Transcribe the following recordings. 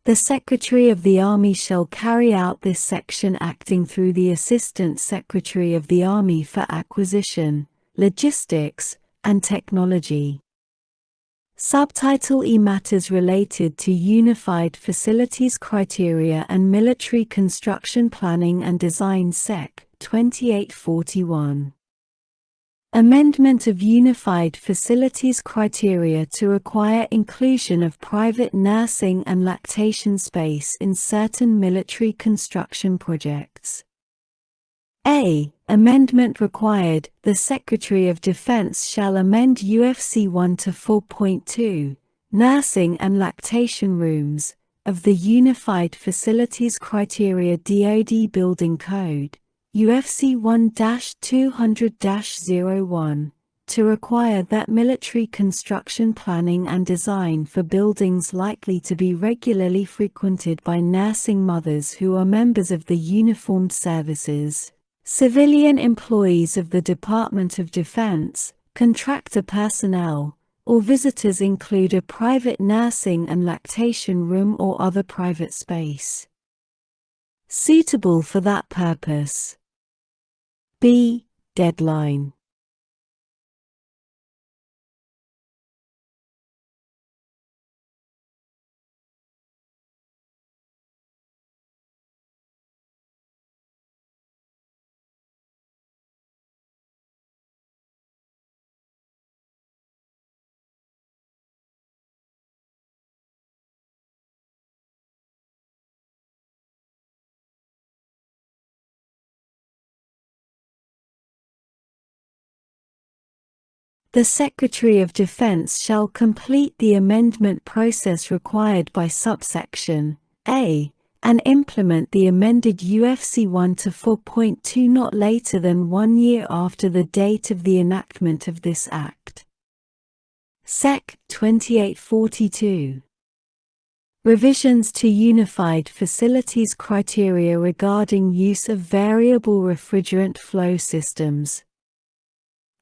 The Secretary of the Army shall carry out this section acting through the Assistant Secretary of the Army for Acquisition, Logistics, and Technology. Subtitle E. Matters related to Unified Facilities Criteria and Military Construction Planning and Design Sec. 2841. Amendment of Unified Facilities Criteria to require inclusion of private nursing and lactation space in certain military construction projects. A. Amendment required. The Secretary of Defense shall amend UFC 1 to 4.2, Nursing and Lactation Rooms, of the Unified Facilities Criteria DoD Building Code, UFC 1-200-01, to require that military construction planning and design for buildings likely to be regularly frequented by nursing mothers who are members of the uniformed services, civilian employees of the Department of Defense, contractor personnel, or visitors include a private nursing and lactation room or other private space suitable for that purpose. B. Deadline. The Secretary of Defense shall complete the amendment process required by subsection A, and implement the amended UFC 1 to 4.2 not later than 1 year after the date of the enactment of this Act. Sec. 2842. Revisions to Unified Facilities Criteria regarding use of variable refrigerant flow systems.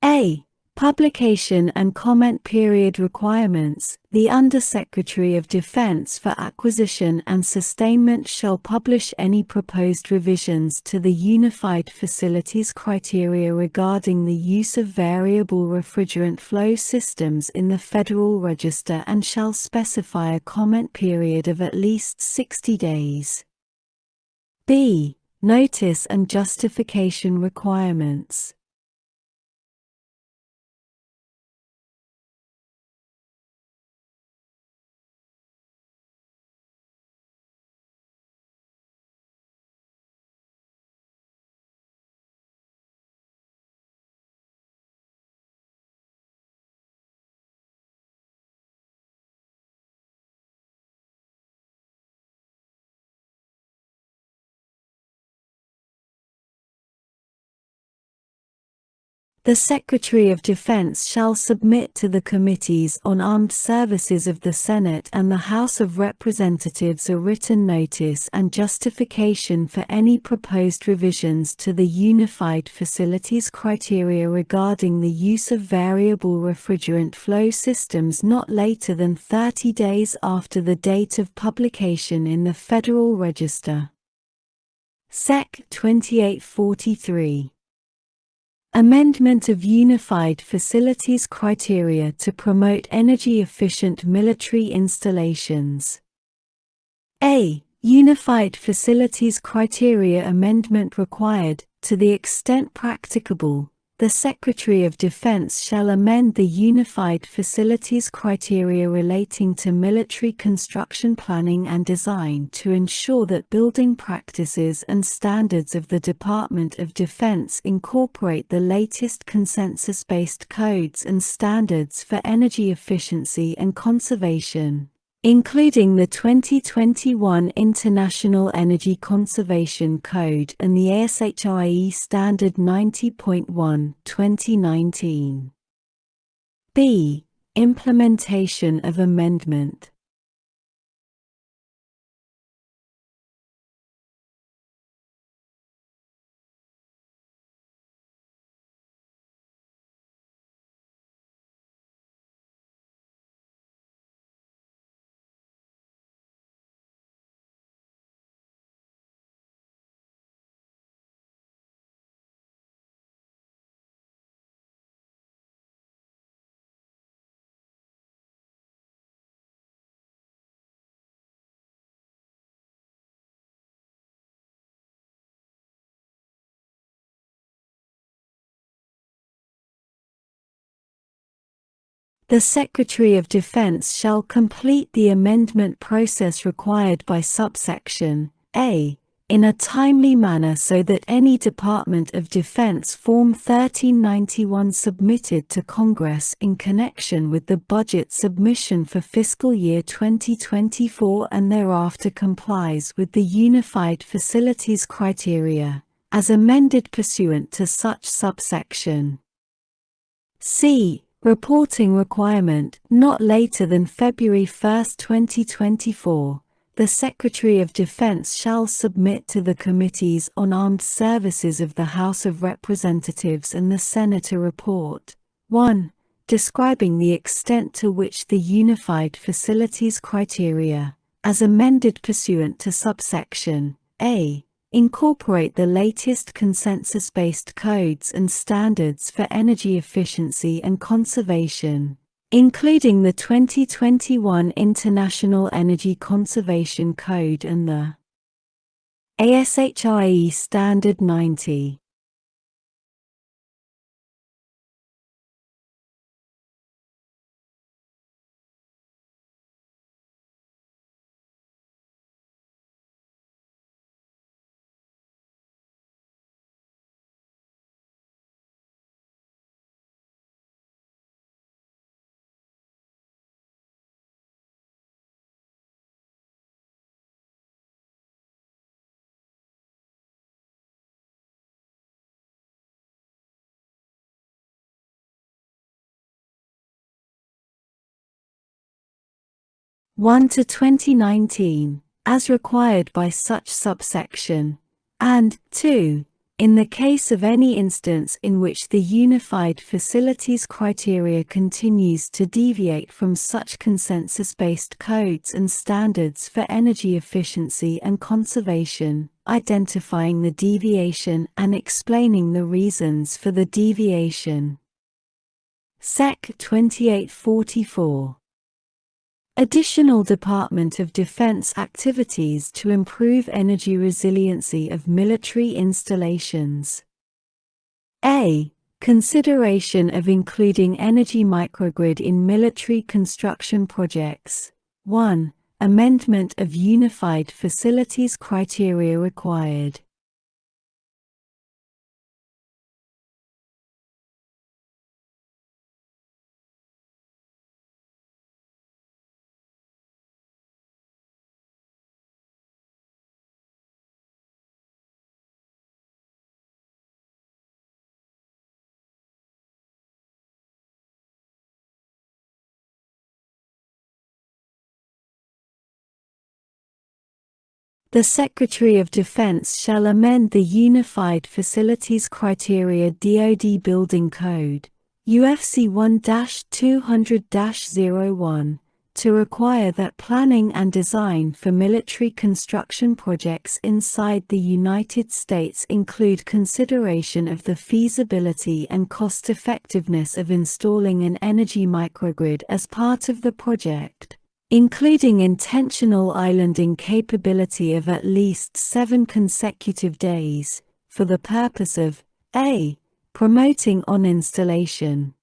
A. Publication and comment period requirements. The Undersecretary of Defense for Acquisition and Sustainment shall publish any proposed revisions to the Unified Facilities Criteria regarding the use of variable refrigerant flow systems in the Federal Register and shall specify a comment period of at least 60 days. B. Notice and justification requirements. The Secretary of Defense shall submit to the Committees on Armed Services of the Senate and the House of Representatives a written notice and justification for any proposed revisions to the Unified Facilities Criteria regarding the use of variable refrigerant flow systems not later than 30 days after the date of publication in the Federal Register. Sec. 2843. Amendment of Unified Facilities Criteria to promote energy-efficient military installations. A. Unified Facilities Criteria amendment required. To the extent practicable, the Secretary of Defense shall amend the Unified Facilities Criteria relating to military construction planning and design to ensure that building practices and standards of the Department of Defense incorporate the latest consensus-based codes and standards for energy efficiency and conservation, including the 2021 International Energy Conservation Code and the ASHRAE Standard 90.1, 2019. B. Implementation of amendment. The Secretary of Defense shall complete the amendment process required by subsection A in a timely manner so that any Department of Defense Form 1391 submitted to Congress in connection with the budget submission for fiscal year 2024 and thereafter complies with the Unified Facilities Criteria, as amended pursuant to such subsection. C. Reporting requirement, not later than February 1, 2024. The Secretary of Defense shall submit to the Committees on Armed Services of the House of Representatives and the Senate a report. 1. Describing the extent to which the Unified Facilities Criteria, as amended pursuant to subsection A, incorporate the latest consensus-based codes and standards for energy efficiency and conservation, including the 2021 International Energy Conservation Code and the ASHRAE Standard 90. (1 to 2019), as required by such subsection, and 2. In the case of any instance in which the Unified Facilities Criteria continues to deviate from such consensus-based codes and standards for energy efficiency and conservation, identifying the deviation and explaining the reasons for the deviation. Sec. 2844. Additional Department of Defense activities to improve energy resiliency of military installations. A. Consideration of including energy microgrid in military construction projects. 1. Amendment of Unified Facilities Criteria required. The Secretary of Defense shall amend the Unified Facilities Criteria DoD Building Code, UFC 1-200-01, to require that planning and design for military construction projects inside the United States include consideration of the feasibility and cost-effectiveness of installing an energy microgrid as part of the project, including intentional islanding capability of at least 7 consecutive days, for the purpose of a. Promoting on-installation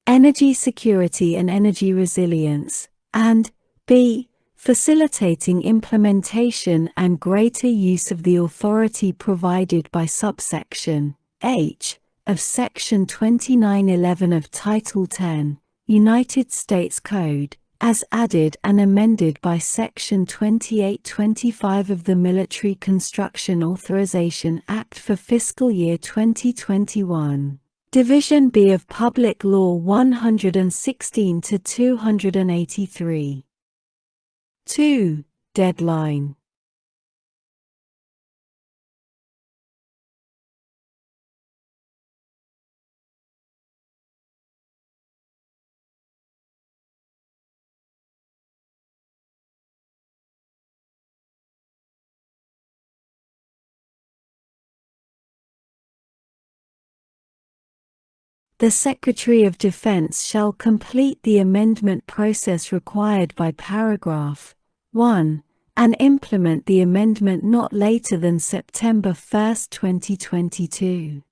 energy security and energy resilience, and b. Facilitating implementation and greater use of the authority provided by subsection H of Section 2911 of Title 10, United States Code, as added and amended by Section 2825 of the Military Construction Authorization Act for fiscal year 2021. Division B of Public Law 116-283. 2. Deadline. The Secretary of Defense shall complete the amendment process required by paragraph 1 and implement the amendment not later than September 1, 2022.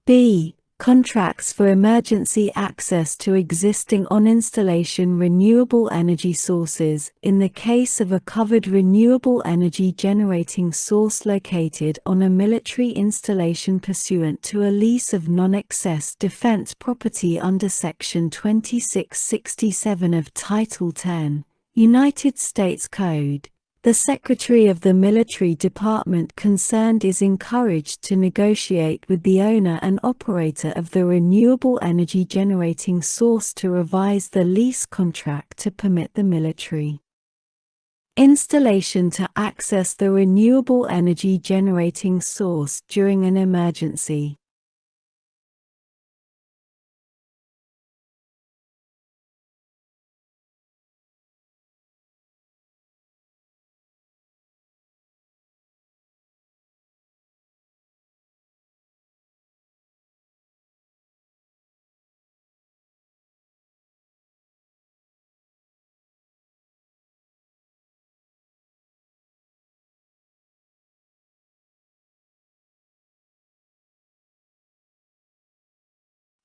B. Contracts for emergency access to existing on-installation renewable energy sources. In the case of a covered renewable energy generating source located on a military installation pursuant to a lease of non-excess defense property under Section 2667 of Title 10, United States Code, the Secretary of the Military Department concerned is encouraged to negotiate with the owner and operator of the renewable energy generating source to revise the lease contract to permit the military installation to access the renewable energy generating source during an emergency.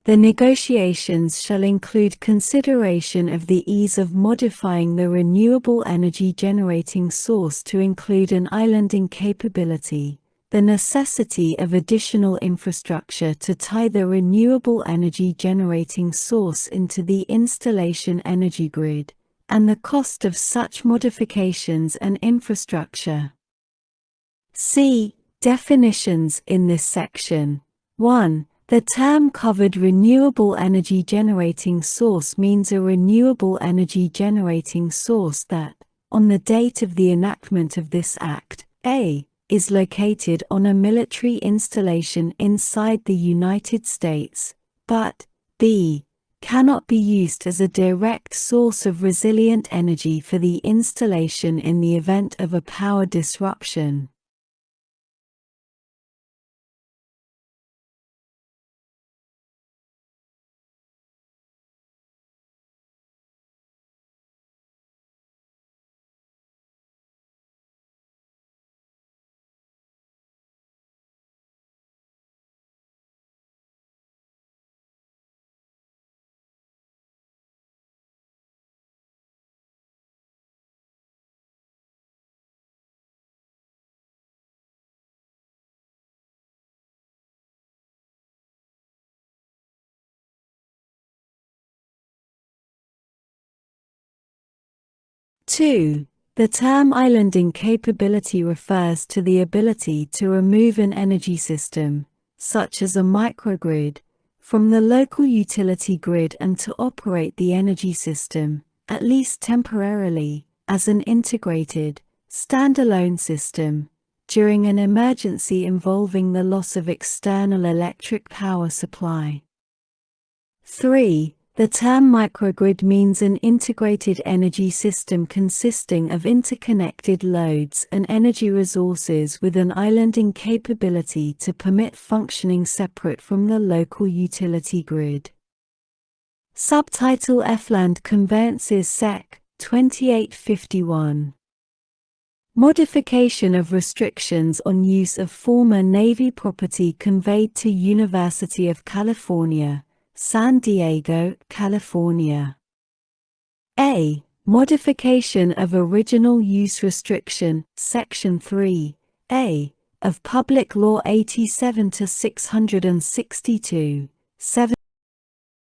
The negotiations shall include consideration of the ease of modifying the renewable energy generating source to include an islanding capability, the necessity of additional infrastructure to tie the renewable energy generating source into the installation energy grid, and the cost of such modifications and infrastructure. See definitions in this section. 1. The term covered renewable energy generating source means a renewable energy generating source that, on the date of the enactment of this Act, a. is located on a military installation inside the United States, but b. cannot be used as a direct source of resilient energy for the installation in the event of a power disruption. Two, the term islanding capability refers to the ability to remove an energy system, such as a microgrid, from the local utility grid and to operate the energy system, at least temporarily, as an integrated, standalone system, during an emergency involving the loss of external electric power supply. 3. The term microgrid means an integrated energy system consisting of interconnected loads and energy resources with an islanding capability to permit functioning separate from the local utility grid. Subtitle F Land Conveyances Sec. 2851. Modification of restrictions on use of former Navy property conveyed to University of California, San Diego, California. A. Modification of original use restriction, Section 3, A, of Public Law 87-662, 7